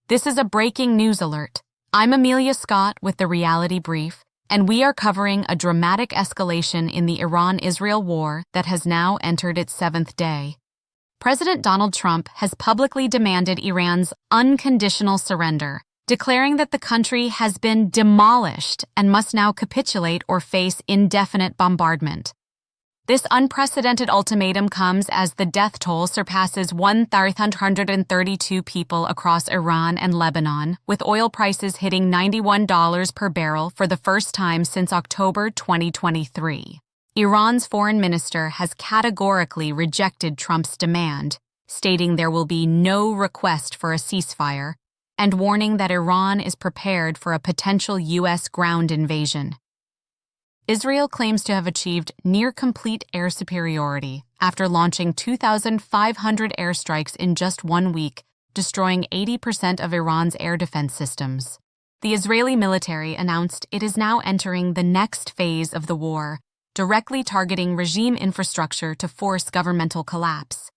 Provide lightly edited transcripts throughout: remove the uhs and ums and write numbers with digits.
This is a breaking news alert. I'm Amelia Scott with the Reality Brief, and we are covering a dramatic escalation in the Iran-Israel war that has now entered its 7th day. President Donald Trump has publicly demanded Iran's unconditional surrender, declaring that the country has been demolished and must now capitulate or face indefinite bombardment. This unprecedented ultimatum comes as the death toll surpasses 1,332 people across Iran and Lebanon, with oil prices hitting $91 per barrel for the first time since October 2023. Iran's foreign minister has categorically rejected Trump's demand, stating there will be no request for a ceasefire, and warning that Iran is prepared for a potential U.S. ground invasion. Israel claims to have achieved near-complete air superiority after launching 2,500 airstrikes in just 1 week, destroying 80% of Iran's air defense systems. The Israeli military announced it is now entering the next phase of the war, directly targeting regime infrastructure to force governmental collapse.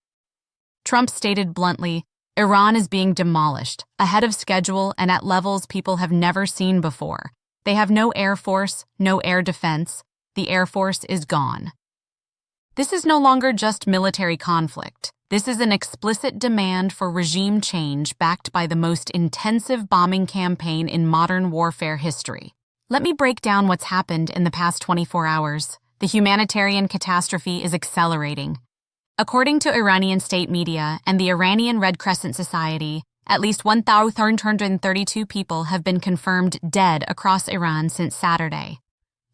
Trump stated bluntly, "Iran is being demolished, ahead of schedule and at levels people have never seen before. They have no air force, no air defense. The air force is gone." This is no longer just military conflict. This is an explicit demand for regime change backed by the most intensive bombing campaign in modern warfare history. Let me break down what's happened in the past 24 hours. The humanitarian catastrophe is accelerating. According to Iranian state media and the Iranian Red Crescent Society, at least 1,332 people have been confirmed dead across Iran since Saturday.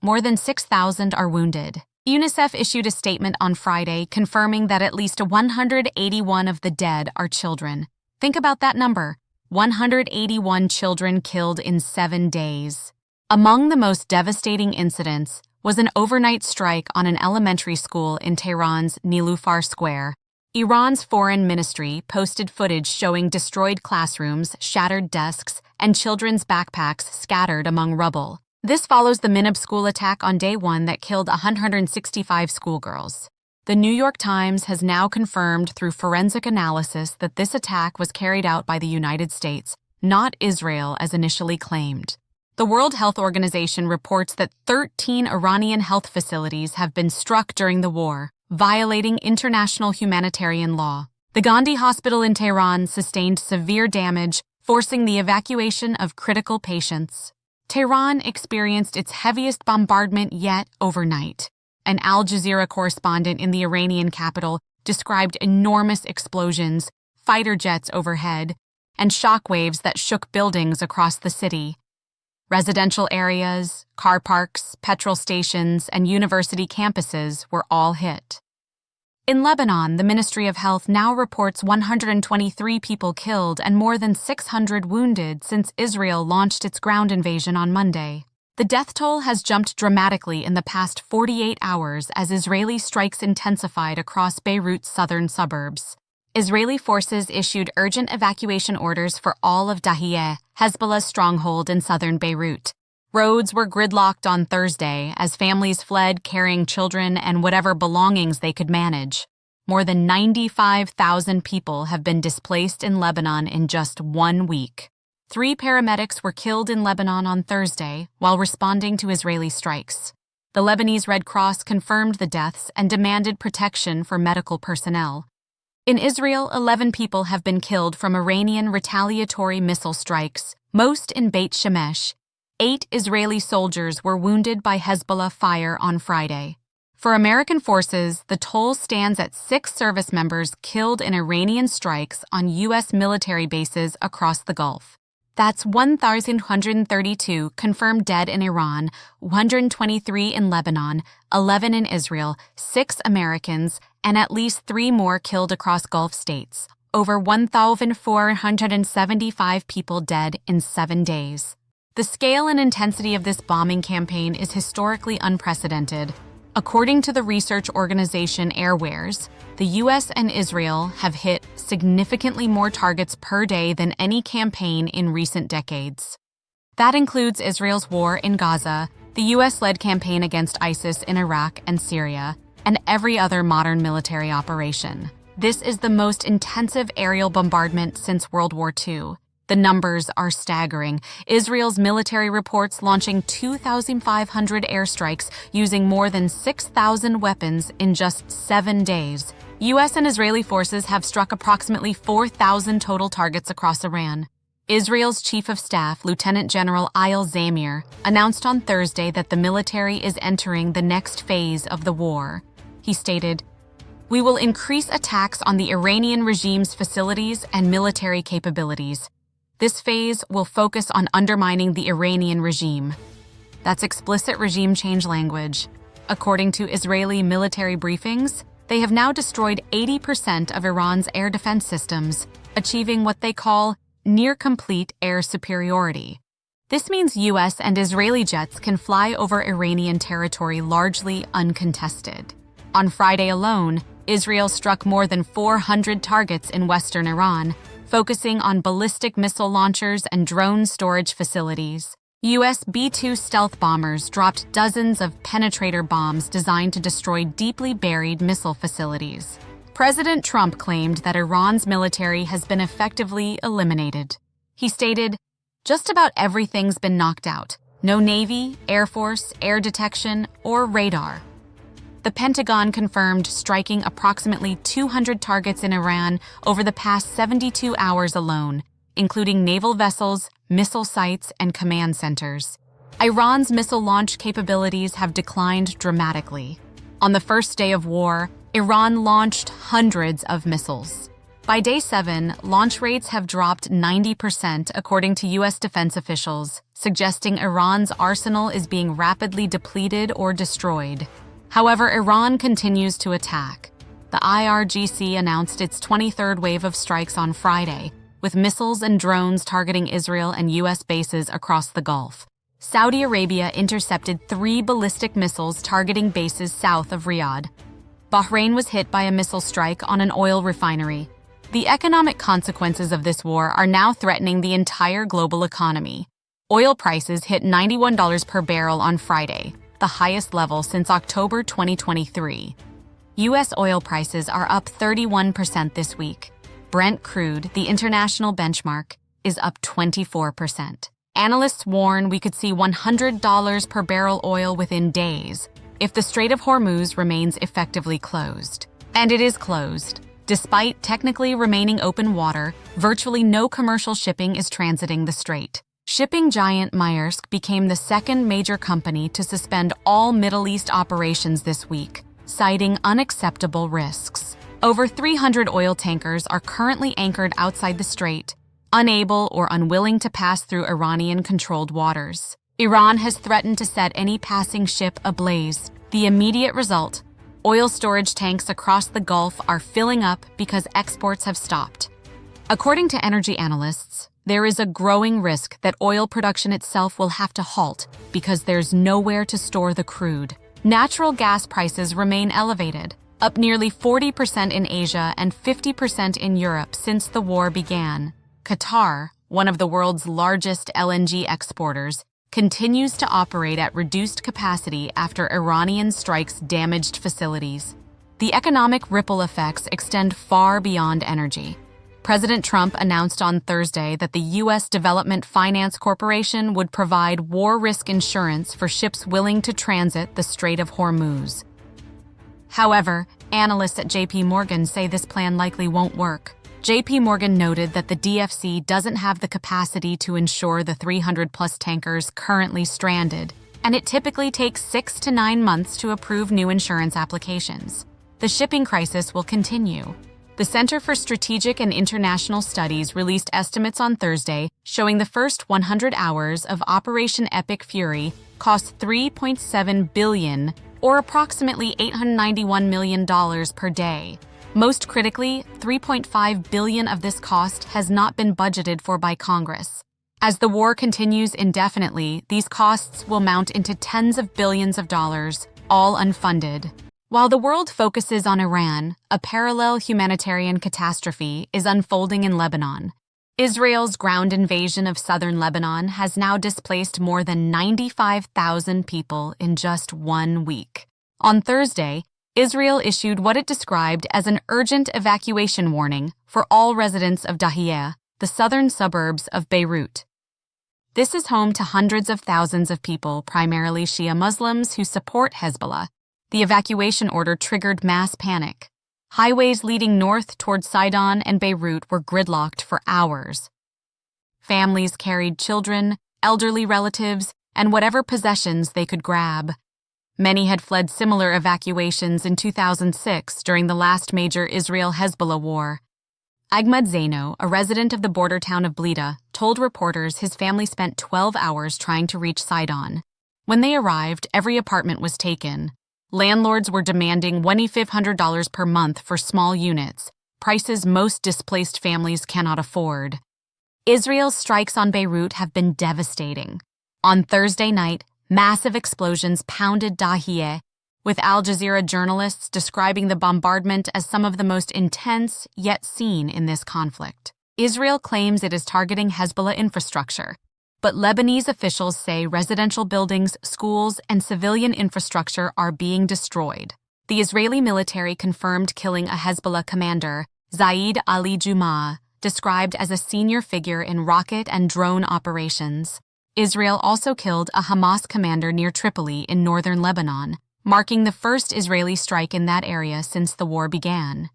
More than 6,000 are wounded. UNICEF issued a statement on Friday confirming that at least 181 of the dead are children. Think about that number, 181 children killed in 7 days. Among the most devastating incidents was an overnight strike on an elementary school in Tehran's Nilufar Square. Iran's foreign ministry posted footage showing destroyed classrooms, shattered desks, and children's backpacks scattered among rubble. This follows the Minab school attack on day 1 that killed 165 schoolgirls. The New York Times has now confirmed through forensic analysis that this attack was carried out by the United States, not Israel as initially claimed. The World Health Organization reports that 13 Iranian health facilities have been struck during the war, violating international humanitarian law. The Gandhi Hospital in Tehran sustained severe damage, forcing the evacuation of critical patients. Tehran experienced its heaviest bombardment yet overnight. An Al Jazeera correspondent in the Iranian capital described enormous explosions, fighter jets overhead, and shockwaves that shook buildings across the city. Residential areas, car parks, petrol stations, and university campuses were all hit. In Lebanon, the Ministry of Health now reports 123 people killed and more than 600 wounded since Israel launched its ground invasion on Monday. The death toll has jumped dramatically in the past 48 hours as Israeli strikes intensified across Beirut's southern suburbs. Israeli forces issued urgent evacuation orders for all of Dahiyeh, Hezbollah's stronghold in southern Beirut. Roads were gridlocked on Thursday as families fled carrying children and whatever belongings they could manage. More than 95,000 people have been displaced in Lebanon in just 1 week. 3 paramedics were killed in Lebanon on Thursday while responding to Israeli strikes. The Lebanese Red Cross confirmed the deaths and demanded protection for medical personnel. In Israel, 11 people have been killed from Iranian retaliatory missile strikes, most in Beit Shemesh. 8 Israeli soldiers were wounded by Hezbollah fire on Friday. For American forces, the toll stands at 6 service members killed in Iranian strikes on U.S. military bases across the Gulf. That's 1,132 confirmed dead in Iran, 123 in Lebanon, 11 in Israel, 6 Americans, and at least 3 more killed across Gulf states. Over 1,475 people dead in 7 days. The scale and intensity of this bombing campaign is historically unprecedented. According to the research organization Airwares, the U.S. and Israel have hit significantly more targets per day than any campaign in recent decades. That includes Israel's war in Gaza, the U.S.-led campaign against ISIS in Iraq and Syria, and every other modern military operation. This is the most intensive aerial bombardment since World War II. The numbers are staggering. Israel's military reports launching 2,500 airstrikes using more than 6,000 weapons in just 7 days. U.S. and Israeli forces have struck approximately 4,000 total targets across Iran. Israel's Chief of Staff, Lieutenant General Eyal Zamir, announced on Thursday that the military is entering the next phase of the war. He stated, "We will increase attacks on the Iranian regime's facilities and military capabilities. This phase will focus on undermining the Iranian regime." That's explicit regime change language. According to Israeli military briefings, they have now destroyed 80% of Iran's air defense systems, achieving what they call near-complete air superiority. This means U.S. and Israeli jets can fly over Iranian territory largely uncontested. On Friday alone, Israel struck more than 400 targets in western Iran, focusing on ballistic missile launchers and drone storage facilities. U.S. B-2 stealth bombers dropped dozens of penetrator bombs designed to destroy deeply buried missile facilities. President Trump claimed that Iran's military has been effectively eliminated. He stated, "Just about everything's been knocked out. No Navy, Air Force, air detection, or radar." The Pentagon confirmed striking approximately 200 targets in Iran over the past 72 hours alone, including naval vessels, missile sites, and command centers. Iran's missile launch capabilities have declined dramatically. On the first day of war, Iran launched hundreds of missiles. By day 7, launch rates have dropped 90% according to U.S. defense officials, suggesting Iran's arsenal is being rapidly depleted or destroyed. However, Iran continues to attack. The IRGC announced its 23rd wave of strikes on Friday, with missiles and drones targeting Israel and U.S. bases across the Gulf. Saudi Arabia intercepted 3 ballistic missiles targeting bases south of Riyadh. Bahrain was hit by a missile strike on an oil refinery. The economic consequences of this war are now threatening the entire global economy. Oil prices hit $91 per barrel on Friday, the highest level since October 2023. U.S. oil prices are up 31% this week. Brent crude, the international benchmark, is up 24%. Analysts warn we could see $100 per barrel oil within days if the Strait of Hormuz remains effectively closed. And it is closed. Despite technically remaining open water, virtually no commercial shipping is transiting the strait. Shipping giant Maersk became the second major company to suspend all Middle East operations this week, citing unacceptable risks. Over 300 oil tankers are currently anchored outside the strait, unable or unwilling to pass through Iranian-controlled waters. Iran has threatened to set any passing ship ablaze. The immediate result: oil storage tanks across the Gulf are filling up because exports have stopped. According to energy analysts, there is a growing risk that oil production itself will have to halt because there's nowhere to store the crude. Natural gas prices remain elevated, up nearly 40% in Asia and 50% in Europe since the war began. Qatar, one of the world's largest LNG exporters, continues to operate at reduced capacity after Iranian strikes damaged facilities. The economic ripple effects extend far beyond energy. President Trump announced on Thursday that the U.S. Development Finance Corporation would provide war risk insurance for ships willing to transit the Strait of Hormuz. However, analysts at J.P. Morgan say this plan likely won't work. J.P. Morgan noted that the DFC doesn't have the capacity to insure the 300-plus tankers currently stranded, and it typically takes 6 to 9 months to approve new insurance applications. The shipping crisis will continue. The Center for Strategic and International Studies released estimates on Thursday showing the first 100 hours of Operation Epic Fury cost $3.7 billion, or approximately $891 million per day. Most critically, $3.5 billion of this cost has not been budgeted for by Congress. As the war continues indefinitely, these costs will mount into tens of billions of dollars, all unfunded. While the world focuses on Iran, a parallel humanitarian catastrophe is unfolding in Lebanon. Israel's ground invasion of southern Lebanon has now displaced more than 95,000 people in just 1 week. On Thursday, Israel issued what it described as an urgent evacuation warning for all residents of Dahiyeh, the southern suburbs of Beirut. This is home to hundreds of thousands of people, primarily Shia Muslims, who support Hezbollah. The evacuation order triggered mass panic. Highways leading north toward Sidon and Beirut were gridlocked for hours. Families carried children, elderly relatives, and whatever possessions they could grab. Many had fled similar evacuations in 2006 during the last major Israel-Hezbollah war. Ahmad Zaino, a resident of the border town of Blida, told reporters his family spent 12 hours trying to reach Sidon. When they arrived, every apartment was taken. Landlords were demanding $2,500 per month for small units, prices most displaced families cannot afford. Israel's strikes on Beirut have been devastating. On Thursday night, massive explosions pounded Dahiyeh, with Al Jazeera journalists describing the bombardment as some of the most intense yet seen in this conflict. Israel claims it is targeting Hezbollah infrastructure, but Lebanese officials say residential buildings, schools, and civilian infrastructure are being destroyed. The Israeli military confirmed killing a Hezbollah commander, Zaid Ali Jumah, described as a senior figure in rocket and drone operations. Israel also killed a Hamas commander near Tripoli in northern Lebanon, marking the first Israeli strike in that area since the war began.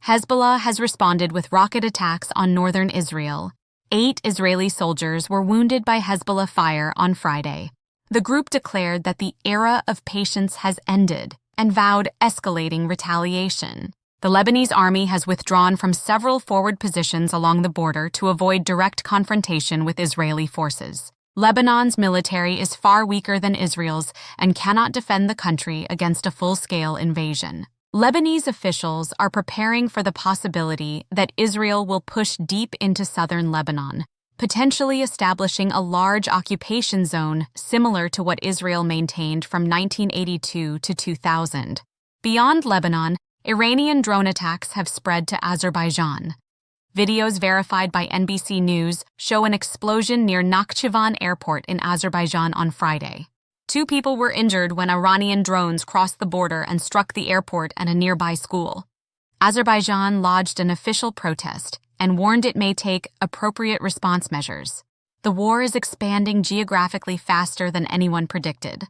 Hezbollah has responded with rocket attacks on northern Israel. 8 Israeli soldiers were wounded by Hezbollah fire on Friday. The group declared that the era of patience has ended and vowed escalating retaliation. The Lebanese army has withdrawn from several forward positions along the border to avoid direct confrontation with Israeli forces. Lebanon's military is far weaker than Israel's and cannot defend the country against a full-scale invasion. Lebanese officials are preparing for the possibility that Israel will push deep into southern Lebanon, potentially establishing a large occupation zone similar to what Israel maintained from 1982 to 2000. Beyond Lebanon, Iranian drone attacks have spread to Azerbaijan. Videos verified by NBC News show an explosion near Nakhchivan Airport in Azerbaijan on Friday. 2 people were injured when Iranian drones crossed the border and struck the airport and a nearby school. Azerbaijan lodged an official protest and warned it may take appropriate response measures. The war is expanding geographically faster than anyone predicted.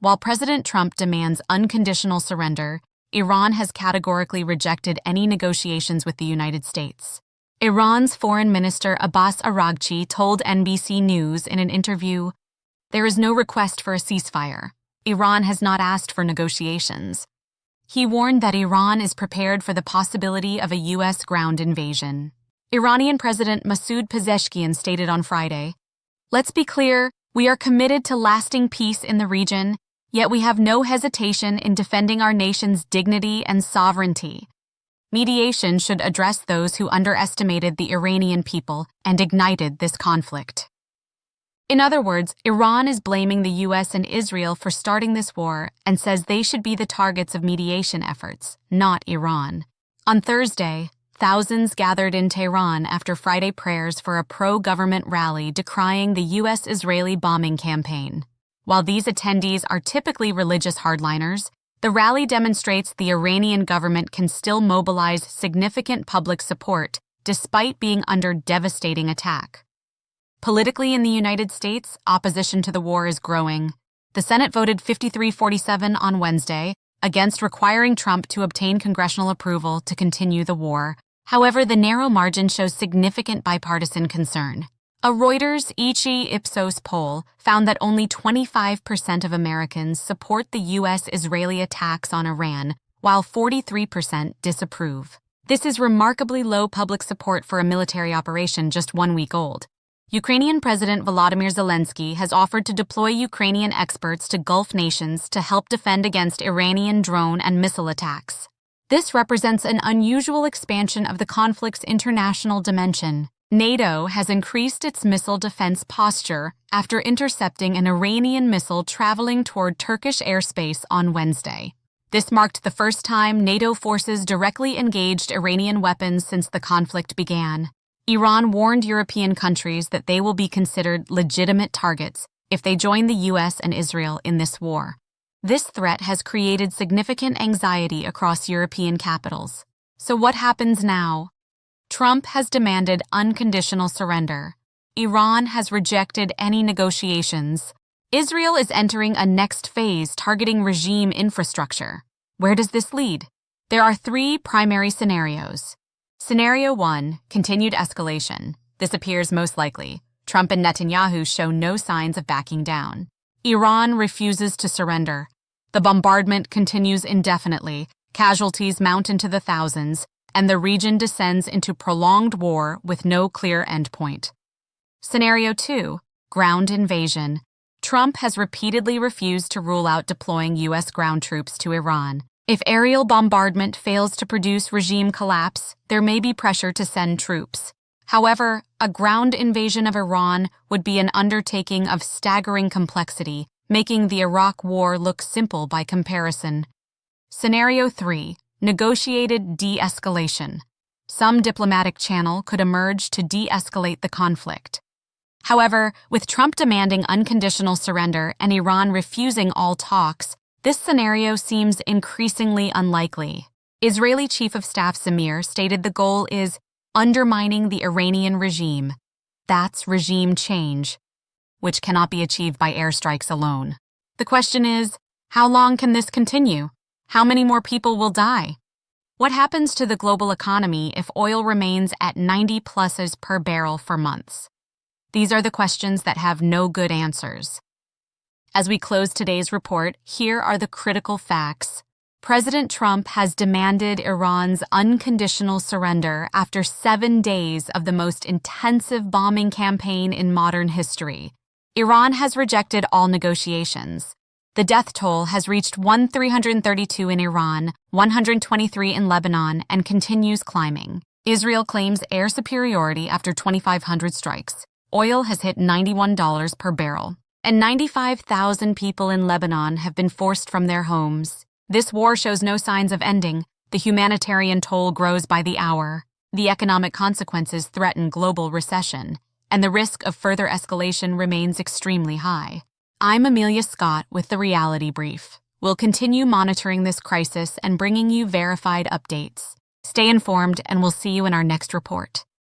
While President Trump demands unconditional surrender, Iran has categorically rejected any negotiations with the United States. Iran's Foreign Minister Abbas Araghchi told NBC News in an interview, "There is no request for a ceasefire. Iran has not asked for negotiations." He warned that Iran is prepared for the possibility of a U.S. ground invasion. Iranian President Masoud Pezeshkian stated on Friday, "Let's be clear, we are committed to lasting peace in the region, yet we have no hesitation in defending our nation's dignity and sovereignty. Mediation should address those who underestimated the Iranian people and ignited this conflict." In other words, Iran is blaming the U.S. and Israel for starting this war and says they should be the targets of mediation efforts, not Iran. On Thursday, thousands gathered in Tehran after Friday prayers for a pro-government rally decrying the U.S.-Israeli bombing campaign. While these attendees are typically religious hardliners, the rally demonstrates the Iranian government can still mobilize significant public support despite being under devastating attack. Politically in the United States, opposition to the war is growing. The Senate voted 53-47 on Wednesday against requiring Trump to obtain congressional approval to continue the war. However, the narrow margin shows significant bipartisan concern. A Reuters Ipsos poll found that only 25% of Americans support the U.S.-Israeli attacks on Iran, while 43% disapprove. This is remarkably low public support for a military operation just 1 week old. Ukrainian President Volodymyr Zelensky has offered to deploy Ukrainian experts to Gulf nations to help defend against Iranian drone and missile attacks. This represents an unusual expansion of the conflict's international dimension. NATO has increased its missile defense posture after intercepting an Iranian missile traveling toward Turkish airspace on Wednesday. This marked the first time NATO forces directly engaged Iranian weapons since the conflict began. Iran warned European countries that they will be considered legitimate targets if they join the U.S. and Israel in this war. This threat has created significant anxiety across European capitals. So what happens now? Trump has demanded unconditional surrender. Iran has rejected any negotiations. Israel is entering a next phase targeting regime infrastructure. Where does this lead? There are three primary scenarios. Scenario 1, continued escalation. This appears most likely. Trump and Netanyahu show no signs of backing down. Iran refuses to surrender. The bombardment continues indefinitely, casualties mount into the thousands, and the region descends into prolonged war with no clear endpoint. Scenario 2, ground invasion. Trump has repeatedly refused to rule out deploying U.S. ground troops to Iran. If aerial bombardment fails to produce regime collapse, there may be pressure to send troops. However, a ground invasion of Iran would be an undertaking of staggering complexity, making the Iraq War look simple by comparison. Scenario 3, negotiated de-escalation. Some diplomatic channel could emerge to de-escalate the conflict. However, with Trump demanding unconditional surrender and Iran refusing all talks, this scenario seems increasingly unlikely. Israeli Chief of Staff Zamir stated the goal is undermining the Iranian regime. That's regime change, which cannot be achieved by airstrikes alone. The question is, how long can this continue? How many more people will die? What happens to the global economy if oil remains at 90 pluses per barrel for months? These are the questions that have no good answers. As we close today's report, here are the critical facts. President Trump has demanded Iran's unconditional surrender after 7 days of the most intensive bombing campaign in modern history. Iran has rejected all negotiations. The death toll has reached 1,332 in Iran, 123 in Lebanon, and continues climbing. Israel claims air superiority after 2,500 strikes. Oil has hit $91 per barrel, and 95,000 people in Lebanon have been forced from their homes. This war shows no signs of ending. The humanitarian toll grows by the hour. The economic consequences threaten global recession, and the risk of further escalation remains extremely high. I'm Amelia Scott with the Reality Brief. We'll continue monitoring this crisis and bringing you verified updates. Stay informed, and we'll see you in our next report.